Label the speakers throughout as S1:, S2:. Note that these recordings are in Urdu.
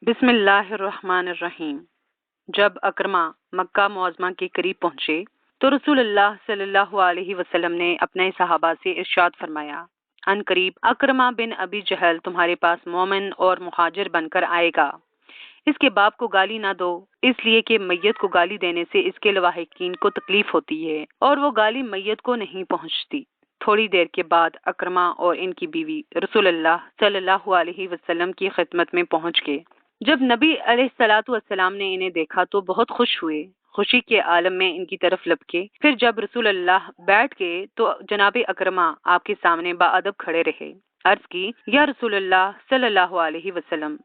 S1: بسم اللہ الرحمن الرحیم۔ جب اکرمہ مکہ معظمہ کے قریب پہنچے تو رسول اللہ صلی اللہ علیہ وسلم نے اپنے صحابہ سے ارشاد فرمایا، ان قریب اکرمہ بن ابی جہل تمہارے پاس مومن اور مہاجر بن کر آئے گا۔ اس کے باپ کو گالی نہ دو، اس لیے کہ میت کو گالی دینے سے اس کے لواحقین کو تکلیف ہوتی ہے اور وہ گالی میت کو نہیں پہنچتی۔ تھوڑی دیر کے بعد اکرمہ اور ان کی بیوی رسول اللہ صلی اللہ علیہ وسلم کی خدمت میں پہنچ گئے۔ جب نبی علیہ الصلاۃ والسلام نے انہیں دیکھا تو بہت خوش ہوئے، خوشی کے عالم میں ان کی طرف لپکے۔ پھر جب رسول اللہ بیٹھ گئے تو جناب اکرمہ آپ کے سامنے باادب کھڑے رہے۔ عرض کی، یا رسول اللہ صلی اللہ علیہ وسلم،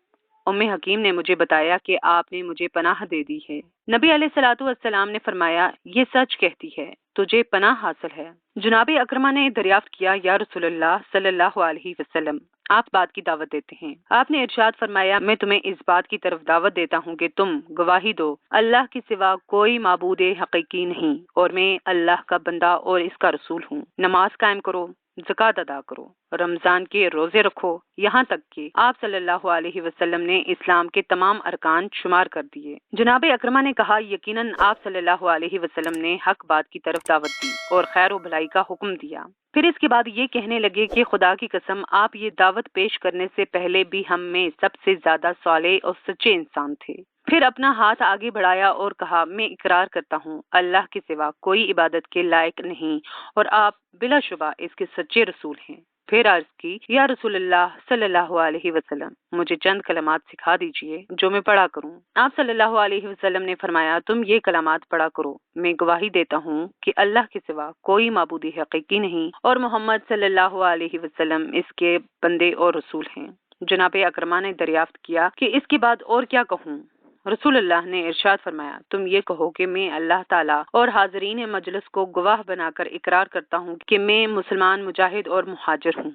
S1: ام حکیم نے مجھے بتایا کہ آپ نے مجھے پناہ دے دی ہے۔ نبی علیہ الصلاۃ والسلام نے فرمایا، یہ سچ کہتی ہے، تجھے پناہ حاصل ہے۔ جناب اکرمہ نے دریافت کیا، یا رسول اللہ صلی اللہ علیہ وسلم، آپ بات کی دعوت دیتے ہیں۔ آپ نے ارشاد فرمایا، میں تمہیں اس بات کی طرف دعوت دیتا ہوں کہ تم گواہی دو اللہ کے سوا کوئی معبود حقیقی نہیں اور میں اللہ کا بندہ اور اس کا رسول ہوں۔ نماز قائم کرو، زکوٰۃ ادا کرو، رمضان کے روزے رکھو، یہاں تک کہ آپ صلی اللہ علیہ وسلم نے اسلام کے تمام ارکان شمار کر دیے۔ جناب اکرمہ نے کہا، یقیناً آپ صلی اللہ علیہ وسلم نے حق بات کی طرف دعوت دی اور خیر و بھلائی کا حکم دیا۔ پھر اس کے بعد یہ کہنے لگے کہ خدا کی قسم، آپ یہ دعوت پیش کرنے سے پہلے بھی ہم میں سب سے زیادہ صالح اور سچے انسان تھے۔ پھر اپنا ہاتھ آگے بڑھایا اور کہا، میں اقرار کرتا ہوں اللہ کے سوا کوئی عبادت کے لائق نہیں اور آپ بلا شبہ اس کے سچے رسول ہیں۔ پھر عرض کی، یا رسول اللہ صلی اللہ علیہ وسلم، مجھے چند کلمات سکھا دیجئے جو میں پڑھا کروں۔ آپ صلی اللہ علیہ وسلم نے فرمایا، تم یہ کلمات پڑھا کرو، میں گواہی دیتا ہوں کہ اللہ کے سوا کوئی معبود حقیقی نہیں اور محمد صلی اللہ علیہ وسلم اس کے بندے اور رسول ہیں۔ جناب اکرمہ نے دریافت کیا کہ اس کے بعد اور کیا کہوں؟ رسول اللہ نے ارشاد فرمایا، تم یہ کہو کہ میں اللہ تعالیٰ اور حاضرین مجلس کو گواہ بنا کر اقرار کرتا ہوں کہ میں مسلمان مجاہد اور مہاجر ہوں۔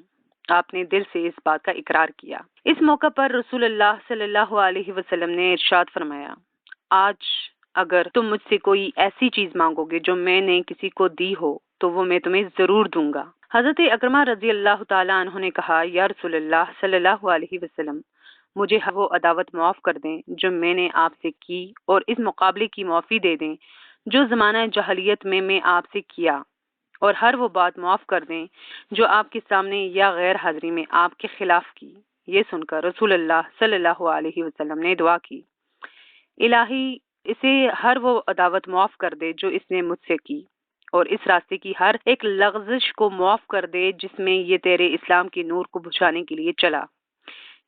S1: آپ نے دل سے اس بات کا اقرار کیا۔ اس موقع پر رسول اللہ صلی اللہ علیہ وسلم نے ارشاد فرمایا، آج اگر تم مجھ سے کوئی ایسی چیز مانگو گے جو میں نے کسی کو دی ہو تو وہ میں تمہیں ضرور دوں گا۔ حضرت اکرمہ رضی اللہ تعالیٰ عنہ نے کہا، یا رسول اللہ صلی اللہ علیہ وسلم، مجھے وہ عداوت معاف کر دیں جو میں نے آپ سے کی اور اس مقابلے کی معافی دے دیں جو زمانہ جاہلیت میں آپ سے کیا، اور ہر وہ بات معاف کر دیں جو آپ کے سامنے یا غیر حاضری میں آپ کے خلاف کی۔ یہ سن کر رسول اللہ صلی اللہ علیہ وسلم نے دعا کی، الہی اسے ہر وہ عداوت معاف کر دے جو اس نے مجھ سے کی، اور اس راستے کی ہر ایک لغزش کو معاف کر دے جس میں یہ تیرے اسلام کے نور کو بجھانے کے لیے چلا۔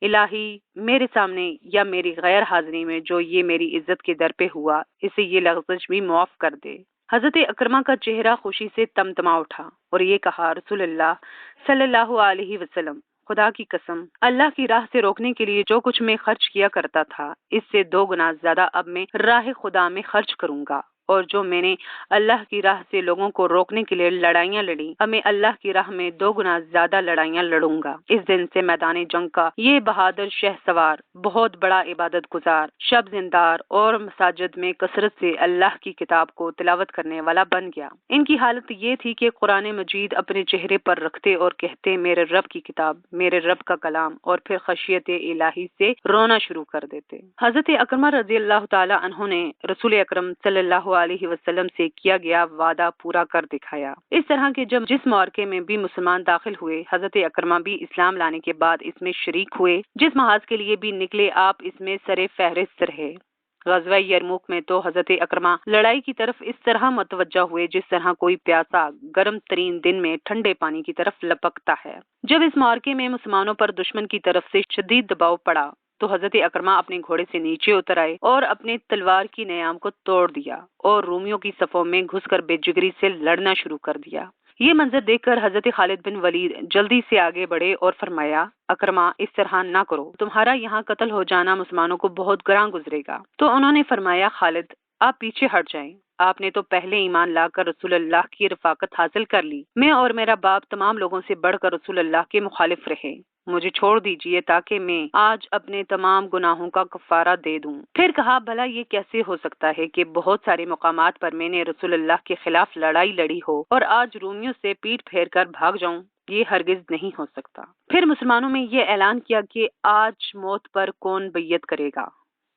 S1: الہی میرے سامنے یا میری غیر حاضری میں جو یہ میری عزت کے در پہ ہوا، اسے یہ لغزش بھی معاف کر دے۔ حضرت اکرمہ کا چہرہ خوشی سے تمتما اٹھا اور یہ کہا، رسول اللہ صلی اللہ علیہ وسلم، خدا کی قسم، اللہ کی راہ سے روکنے کے لیے جو کچھ میں خرچ کیا کرتا تھا اس سے 2 گنا زیادہ اب میں راہ خدا میں خرچ کروں گا، اور جو میں نے اللہ کی راہ سے لوگوں کو روکنے کے لیے لڑائیاں لڑی، اب میں اللہ کی راہ میں 2 گنا زیادہ لڑائیاں لڑوں گا۔ اس دن سے میدان جنگ کا یہ بہادر شہ سوار بہت بڑا عبادت گزار، شب زندار اور مساجد میں کثرت سے اللہ کی کتاب کو تلاوت کرنے والا بن گیا۔ ان کی حالت یہ تھی کہ قرآن مجید اپنے چہرے پر رکھتے اور کہتے، میرے رب کی کتاب، میرے رب کا کلام، اور پھر خشیت الہی سے رونا شروع کر دیتے۔ حضرت اکرمہ رضی اللہ تعالی عنہ نے رسول اکرم صلی اللہ علیہ وسلم سے کیا گیا وعدہ پورا کر دکھایا۔ اس طرح کے جس معرکے میں بھی مسلمان داخل ہوئے، حضرت اکرمہ بھی اسلام لانے کے بعد اس میں شریک ہوئے، جس محاذ کے لیے بھی نکلے آپ اس میں سر فہرست رہے۔ غزوہ یرموک میں تو حضرت اکرمہ لڑائی کی طرف اس طرح متوجہ ہوئے جس طرح کوئی پیاسا گرم ترین دن میں ٹھنڈے پانی کی طرف لپکتا ہے۔ جب اس معرکے میں مسلمانوں پر دشمن کی طرف سے شدید دباؤ پڑا تو حضرت اکرمہ اپنے گھوڑے سے نیچے اتر آئے اور اپنے تلوار کی نیام کو توڑ دیا اور رومیوں کی صفوں میں گھس کر بے جگری سے لڑنا شروع کر دیا۔ یہ منظر دیکھ کر حضرت خالد بن ولید جلدی سے آگے بڑھے اور فرمایا، اکرمہ اس طرح نہ کرو، تمہارا یہاں قتل ہو جانا مسلمانوں کو بہت گراں گزرے گا۔ تو انہوں نے فرمایا، خالد آپ پیچھے ہٹ جائیں، آپ نے تو پہلے ایمان لا کر رسول اللہ کی رفاقت حاصل کر لی، میں اور میرا باپ تمام لوگوں سے بڑھ کر رسول اللہ کے مخالف رہے، مجھے چھوڑ دیجئے تاکہ میں آج اپنے تمام گناہوں کا کفارہ دے دوں۔ پھر کہا، بھلا یہ کیسے ہو سکتا ہے کہ بہت سارے مقامات پر میں نے رسول اللہ کے خلاف لڑائی لڑی ہو اور آج رومیوں سے پیٹ پھیر کر بھاگ جاؤں؟ یہ ہرگز نہیں ہو سکتا۔ پھر مسلمانوں میں یہ اعلان کیا کہ آج موت پر کون بیعت کرے گا؟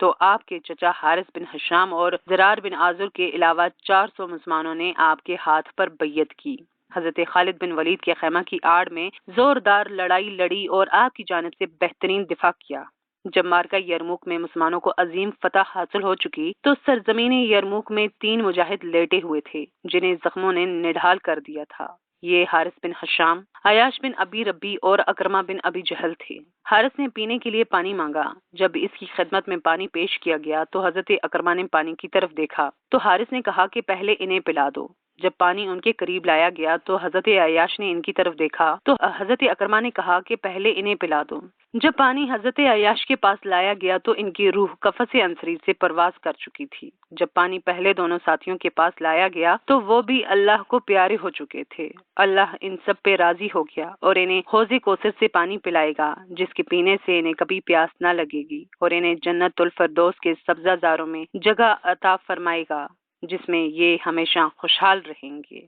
S1: تو آپ کے چچا حارث بن حشام اور زرار بن عازر کے علاوہ 400 مسلمانوں نے آپ کے ہاتھ پر بیعت کی۔ حضرت خالد بن ولید کے خیمہ کی آڑ میں زوردار لڑائی لڑی اور آپ کی جانب سے بہترین دفاع کیا۔ جب مارکہ یرموک میں مسلمانوں کو عظیم فتح حاصل ہو چکی تو سرزمین یرموک میں 3 مجاہد لیٹے ہوئے تھے جنہیں زخموں نے نڈھال کر دیا تھا۔ یہ حارث بن حشام، عیاش بن ابی ربی اور اکرمہ بن ابی جہل تھے۔ حارث نے پینے کے لیے پانی مانگا۔ جب اس کی خدمت میں پانی پیش کیا گیا تو حضرت اکرمہ نے پانی کی طرف دیکھا تو حارث نے کہا کہ پہلے انہیں پلا دو۔ جب پانی ان کے قریب لایا گیا تو حضرت عیاش نے ان کی طرف دیکھا تو حضرت اکرمہ نے کہا کہ پہلے انہیں پلا دو۔ جب پانی حضرت عیاش کے پاس لایا گیا تو ان کی روح قفس عنصری سے پرواز کر چکی تھی۔ جب پانی پہلے دونوں ساتھیوں کے پاس لایا گیا تو وہ بھی اللہ کو پیارے ہو چکے تھے۔ اللہ ان سب پہ راضی ہو گیا اور انہیں حوض کوثر سے پانی پلائے گا جس کے پینے سے انہیں کبھی پیاس نہ لگے گی، اور انہیں جنت الفردوس کے سبزہ زاروں میں جگہ عطا فرمائے گا جس میں یہ ہمیشہ خوشحال رہیں گے۔